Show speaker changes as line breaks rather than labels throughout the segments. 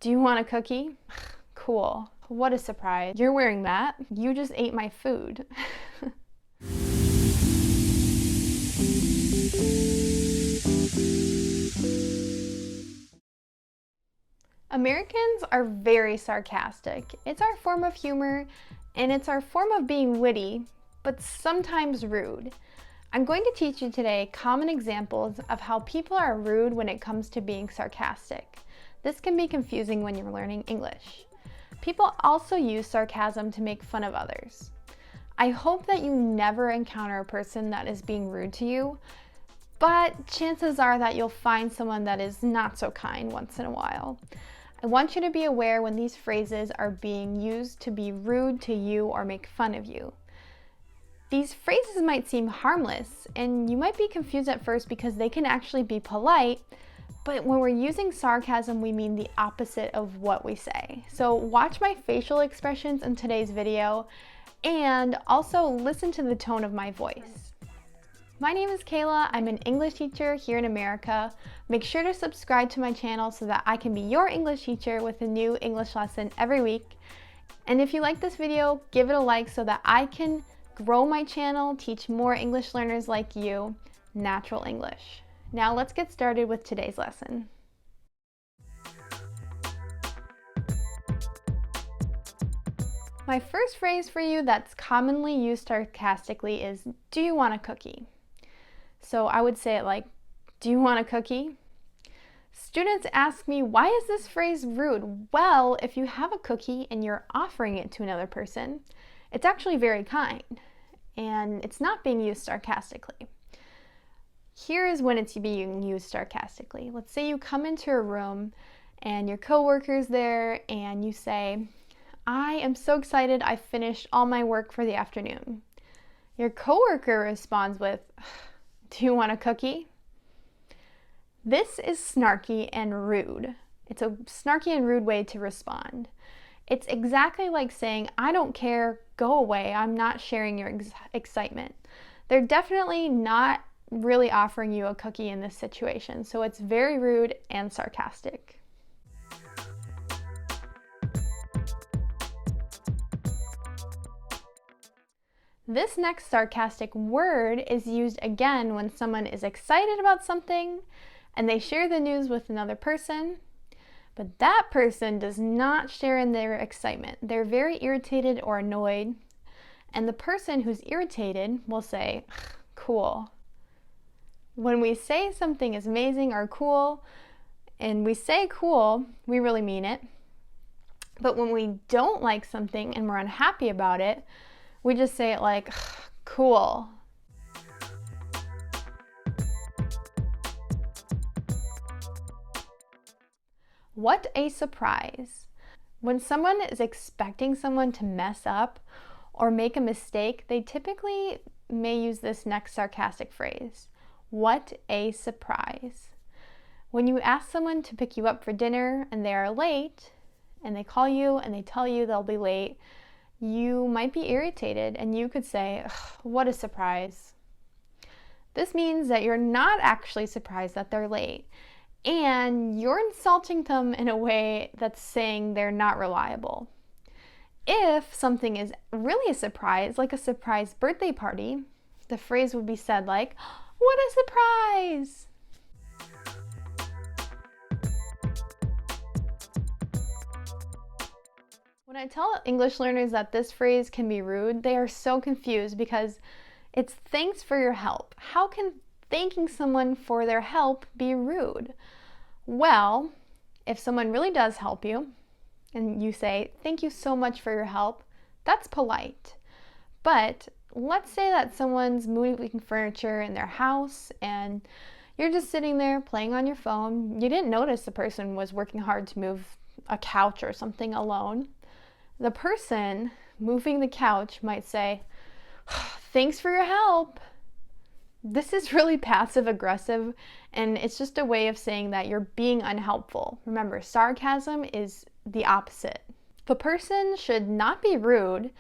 Do you want a cookie? Cool. What a surprise. You're wearing that? You just ate my food. Americans are very sarcastic. It's our form of humor, and it's our form of being witty, but sometimes rude. I'm going to teach you today common examples of how people are rude when it comes to being sarcastic. This can be confusing when you're learning English. People also use sarcasm to make fun of others. I hope that you never encounter a person that is being rude to you, but chances are that you'll find someone that is not so kind once in a while. I want you to be aware when these phrases are being used to be rude to you or make fun of you. These phrases might seem harmless, and you might be confused at first because they can actually be polite, but when we're using sarcasm, we mean the opposite of what we say. So watch my facial expressions in today's video, and also listen to the tone of my voice. My name is Kayla. I'm an English teacher here in America. Make sure to subscribe to my channel so that I can be your English teacher with a new English lesson every week. And if you like this video, give it a like so that I can grow my channel, teach more English learners like you natural English. Now let's get started with today's lesson. My first phrase for you that's commonly used sarcastically is, do you want a cookie? So I would say it like, do you want a cookie? Students ask me, why is this phrase rude? Well, if you have a cookie and you're offering it to another person, it's actually very kind, and it's not being used sarcastically. Here is when it's being used sarcastically. Let's say you come into a room and your coworker's there and you say, I am so excited I finished all my work for the afternoon. Your coworker responds with, do you want a cookie? This is snarky and rude. It's a snarky and rude way to respond. It's exactly like saying, I don't care, go away, I'm not sharing your excitement. They're definitely not really offering you a cookie in this situation, so it's very rude and sarcastic. This next sarcastic word is used again when someone is excited about something and they share the news with another person, but that person does not share in their excitement. They're very irritated or annoyed, and the person who's irritated will say, cool. When we say something is amazing or cool, and we say cool, we really mean it. But when we don't like something and we're unhappy about it, we just say it like, cool. What a surprise. When someone is expecting someone to mess up or make a mistake, they typically may use this next sarcastic phrase. What a surprise. When you ask someone to pick you up for dinner and they are late, and they call you and they tell you they'll be late, you might be irritated and you could say, what a surprise. This means that you're not actually surprised that they're late, and you're insulting them in a way that's saying they're not reliable. If something is really a surprise, like a surprise birthday party, the phrase would be said like, what a surprise! When I tell English learners that this phrase can be rude, they are so confused because it's thanks for your help. How can thanking someone for their help be rude? Well, if someone really does help you and you say, thank you so much for your help, that's polite. But let's say that someone's moving furniture in their house and you're just sitting there playing on your phone. You didn't notice the person was working hard to move a couch or something alone. The person moving the couch might say, thanks for your help. This is really passive aggressive, and it's just a way of saying that you're being unhelpful. Remember, sarcasm is the opposite. The person should not be rude,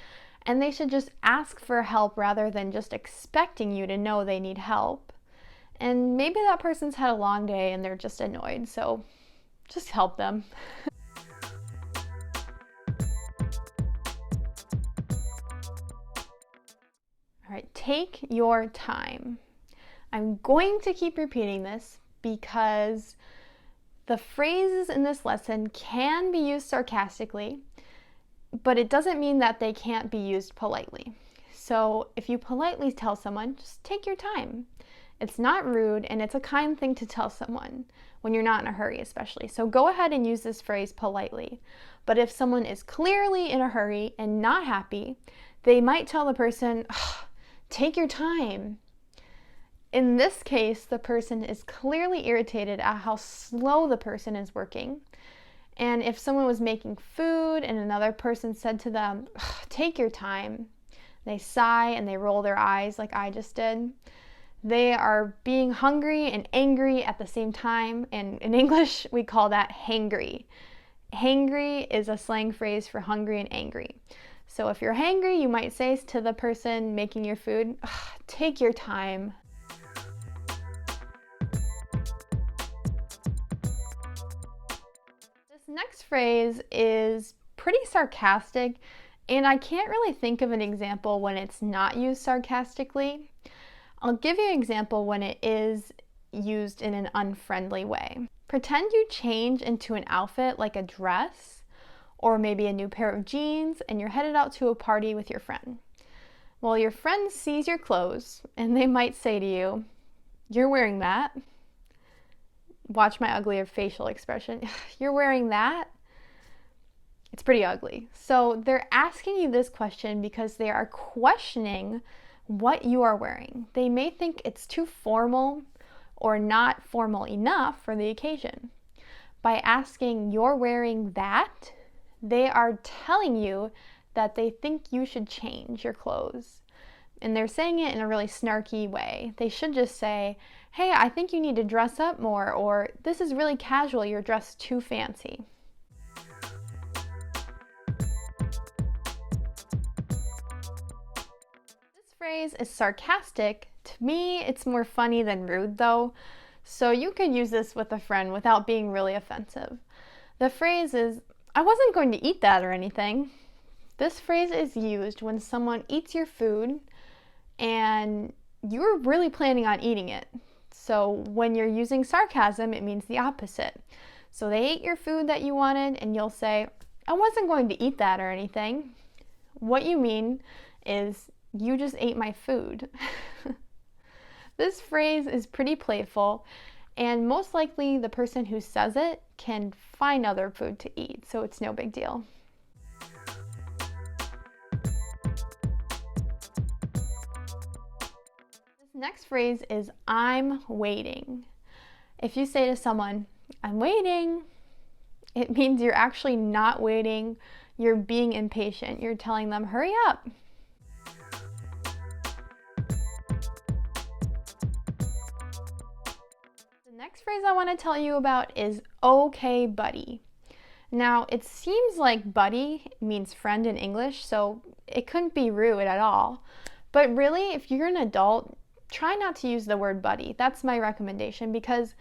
and they should just ask for help rather than just expecting you to know they need help. And maybe that person's had a long day and they're just annoyed, so just help them. take your time. I'm going to keep repeating this because the phrases in this lesson can be used sarcastically, but it doesn't mean that they can't be used politely. So if you politely tell someone, just take your time. It's not rude, and it's a kind thing to tell someone when you're not in a hurry, especially. So go ahead and use this phrase politely. But if someone is clearly in a hurry and not happy, they might tell the person, take your time. In this case, the person is clearly irritated at how slow the person is working. And if someone was making food and another person said to them, take your time, they sigh and they roll their eyes like I just did. They are being hungry and angry at the same time. And in English, we call that hangry. Hangry is a slang phrase for hungry and angry. So if you're hangry, you might say to the person making your food, take your time. Next phrase is pretty sarcastic, and I can't really think of an example when it's not used sarcastically. I'll give you an example when it is used in an unfriendly way. Pretend you change into an outfit like a dress or maybe a new pair of jeans, and you're headed out to a party with your friend. Well, your friend sees your clothes and they might say to you, "You're wearing that." Watch my uglier facial expression. You're wearing that? It's pretty ugly. So they're asking you this question because they are questioning what you are wearing. They may think it's too formal or not formal enough for the occasion. By asking, "You're wearing that," they are telling you that they think you should change your clothes. And they're saying it in a really snarky way. They should just say, "Hey, I think you need to dress up more," or "This is really casual, you're dressed too fancy." This phrase is sarcastic. To me, it's more funny than rude though, so you could use this with a friend without being really offensive. The phrase is, "I wasn't going to eat that or anything." This phrase is used when someone eats your food and you're really planning on eating it. So when you're using sarcasm, it means the opposite. So they ate your food that you wanted and you'll say, "I wasn't going to eat that or anything." What you mean is, "You just ate my food." This phrase is pretty playful, and most likely the person who says it can find other food to eat, so it's no big deal. Next phrase is "I'm waiting." If you say to someone, "I'm waiting," it means you're actually not waiting. You're being impatient. You're telling them, "Hurry up." The next phrase I want to tell you about is "okay, buddy." Now, it seems like buddy means friend in English, so it couldn't be rude at all. But really, if you're an adult, try not to use the word buddy. That's my recommendation, because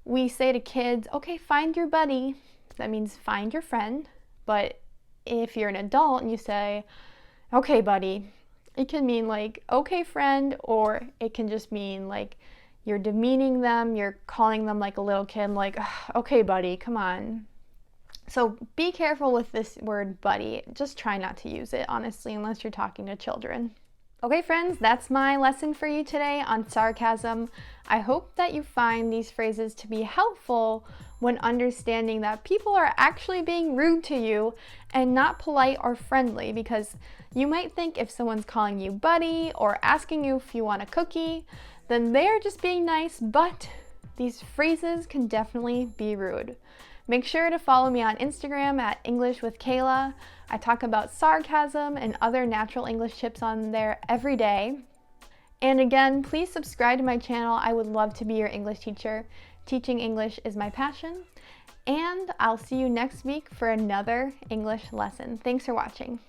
we say to kids, "Okay, find your buddy." That means find your friend. But if you're an adult and you say, "Okay, buddy," it can mean like, "Okay, friend," or it can just mean like you're demeaning them, you're calling them like a little kid, like, "Okay, buddy, come on." So be careful with this word buddy. Just try not to use it, honestly, unless you're talking to children. Okay, friends, that's my lesson for you today on sarcasm. I hope that you find these phrases to be helpful when understanding that people are actually being rude to you and not polite or friendly, because you might think if someone's calling you buddy or asking you if you want a cookie, then they're just being nice, but these phrases can definitely be rude. Make sure to follow me on Instagram at English with Kayla. I talk about sarcasm and other natural English tips on there every day. And again, please subscribe to my channel. I would love to be your English teacher. Teaching English is my passion. And I'll see you next week for another English lesson. Thanks for watching.